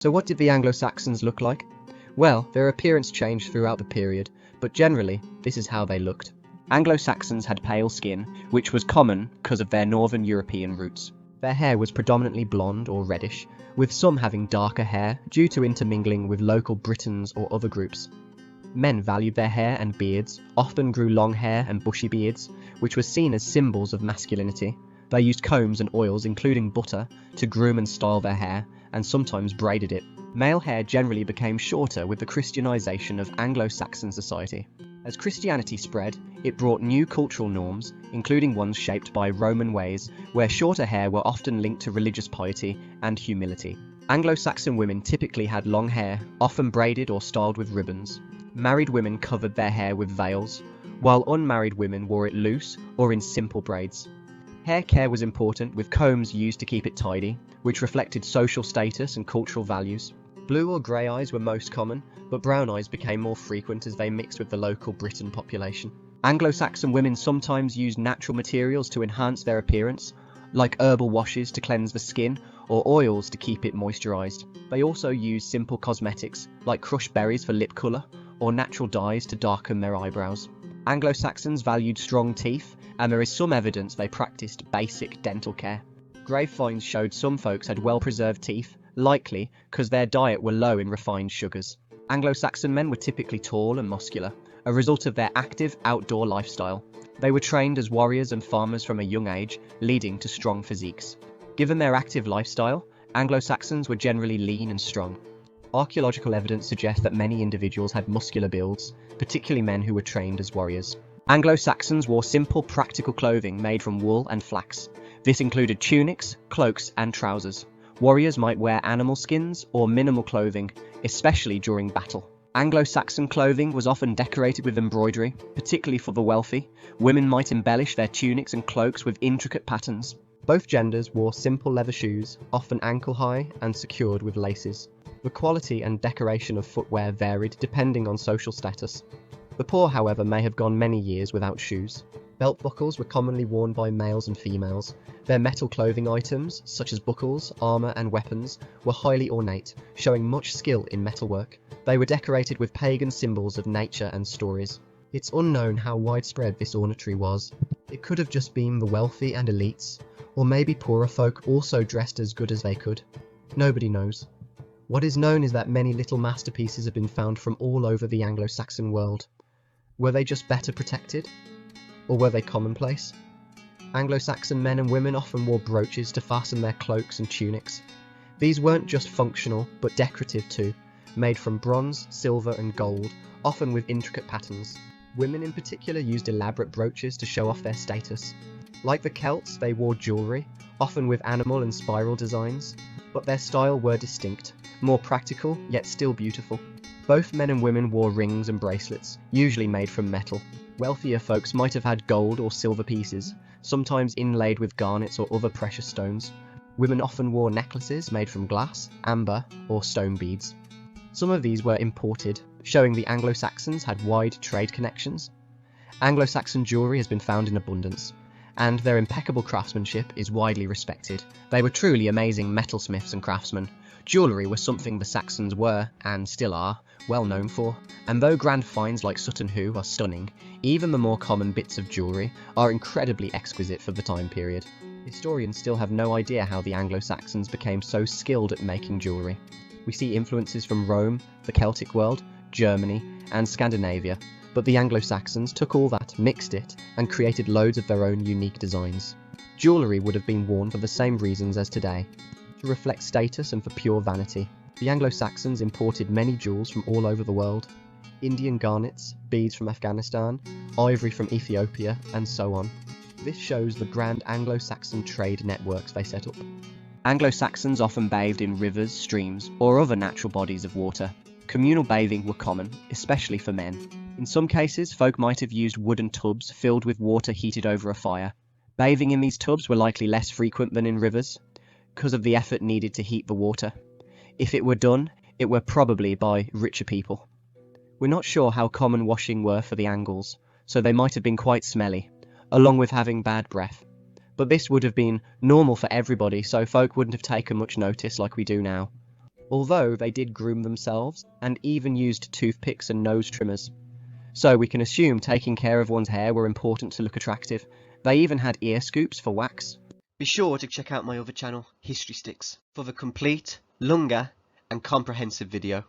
So what did the Anglo-Saxons look like? Well, their appearance changed throughout the period, but generally, this is how they looked. Anglo-Saxons had pale skin, which was common because of their northern European roots. Their hair was predominantly blonde or reddish, with some having darker hair due to intermingling with local Britons or other groups. Men valued their hair and beards, often grew long hair and bushy beards, which was seen as symbols of masculinity. They used combs and oils, including butter, to groom and style their hair, and sometimes braided it. Male hair generally became shorter with the Christianization of Anglo-Saxon society. As Christianity spread, it brought new cultural norms, including ones shaped by Roman ways, where shorter hair were often linked to religious piety and humility. Anglo-Saxon women typically had long hair, often braided or styled with ribbons. Married women covered their hair with veils, while unmarried women wore it loose or in simple braids. Hair care was important, with combs used to keep it tidy, which reflected social status and cultural values. Blue or grey eyes were most common, but brown eyes became more frequent as they mixed with the local Briton population. Anglo-Saxon women sometimes used natural materials to enhance their appearance, like herbal washes to cleanse the skin or oils to keep it moisturised. They also used simple cosmetics, like crushed berries for lip colour, or natural dyes to darken their eyebrows. Anglo-Saxons valued strong teeth, and there is some evidence they practiced basic dental care. Grave finds showed some folks had well-preserved teeth, likely because their diet were low in refined sugars. Anglo-Saxon men were typically tall and muscular, a result of their active outdoor lifestyle. They were trained as warriors and farmers from a young age, leading to strong physiques. Given their active lifestyle, Anglo-Saxons were generally lean and strong. Archaeological evidence suggests that many individuals had muscular builds, particularly men who were trained as warriors. Anglo-Saxons wore simple, practical clothing made from wool and flax. This included tunics, cloaks, and trousers. Warriors might wear animal skins or minimal clothing, especially during battle. Anglo-Saxon clothing was often decorated with embroidery, particularly for the wealthy. Women might embellish their tunics and cloaks with intricate patterns. Both genders wore simple leather shoes, often ankle-high and secured with laces. The quality and decoration of footwear varied depending on social status. The poor, however, may have gone many years without shoes. Belt buckles were commonly worn by males and females. Their metal clothing items, such as buckles, armour and weapons, were highly ornate, showing much skill in metalwork. They were decorated with pagan symbols of nature and stories. It's unknown how widespread this ornatry was. It could have just been the wealthy and elites, or maybe poorer folk also dressed as good as they could. Nobody knows. What is known is that many little masterpieces have been found from all over the Anglo-Saxon world. Were they just better protected? Or were they commonplace? Anglo-Saxon men and women often wore brooches to fasten their cloaks and tunics. These weren't just functional, but decorative too, made from bronze, silver and gold, often with intricate patterns. Women in particular used elaborate brooches to show off their status. Like the Celts, they wore jewellery, often with animal and spiral designs, but their style were distinct, more practical, yet still beautiful. Both men and women wore rings and bracelets, usually made from metal. Wealthier folks might have had gold or silver pieces, sometimes inlaid with garnets or other precious stones. Women often wore necklaces made from glass, amber, or stone beads. Some of these were imported, showing the Anglo-Saxons had wide trade connections. Anglo-Saxon jewellery has been found in abundance, and their impeccable craftsmanship is widely respected. They were truly amazing metalsmiths and craftsmen. Jewellery was something the Saxons were, and still are, well known for, and though grand finds like Sutton Hoo are stunning, even the more common bits of jewellery are incredibly exquisite for the time period. Historians still have no idea how the Anglo-Saxons became so skilled at making jewellery. We see influences from Rome, the Celtic world, Germany, and Scandinavia, but the Anglo-Saxons took all that, mixed it, and created loads of their own unique designs. Jewellery would have been worn for the same reasons as today, to reflect status and for pure vanity. The Anglo-Saxons imported many jewels from all over the world. Indian garnets, beads from Afghanistan, ivory from Ethiopia, and so on. This shows the grand Anglo-Saxon trade networks they set up. Anglo-Saxons often bathed in rivers, streams, or other natural bodies of water. Communal bathing were common, especially for men. In some cases, folk might have used wooden tubs filled with water heated over a fire. Bathing in these tubs were likely less frequent than in rivers, because of the effort needed to heat the water. If it were done, it were probably by richer people. We're not sure how common washing were for the Angles, so they might have been quite smelly, along with having bad breath. But this would have been normal for everybody, so folk wouldn't have taken much notice like we do now. although they did groom themselves and even used toothpicks and nose trimmers. So we can assume taking care of one's hair were important to look attractive. They even had ear scoops for wax. Be sure to check out my other channel, History Sticks, for the complete, longer and comprehensive video.